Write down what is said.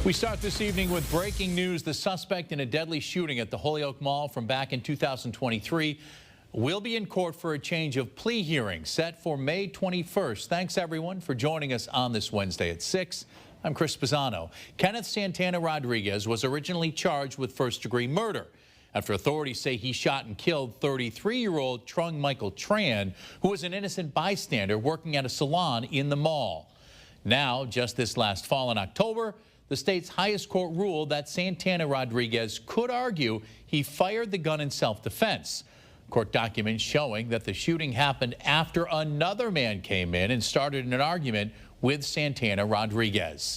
We start this evening with breaking news. The suspect in a deadly shooting at the Holyoke Mall from back in 2023 will be in court for a change of plea hearing set for May 21st. Thanks, everyone, for joining us on this Wednesday at 6. I'm Chris Pisano. Kenneth Santana Rodriguez was originally charged with first-degree murder after authorities say he shot and killed 33-year-old Trung Michael Tran, who was an innocent bystander working at a salon in the mall. Now, just this last fall in October, the state's highest court ruled that Santana Rodriguez could argue he fired the gun in self-defense. Court documents showing that the shooting happened after another man came in and started an argument with Santana Rodriguez.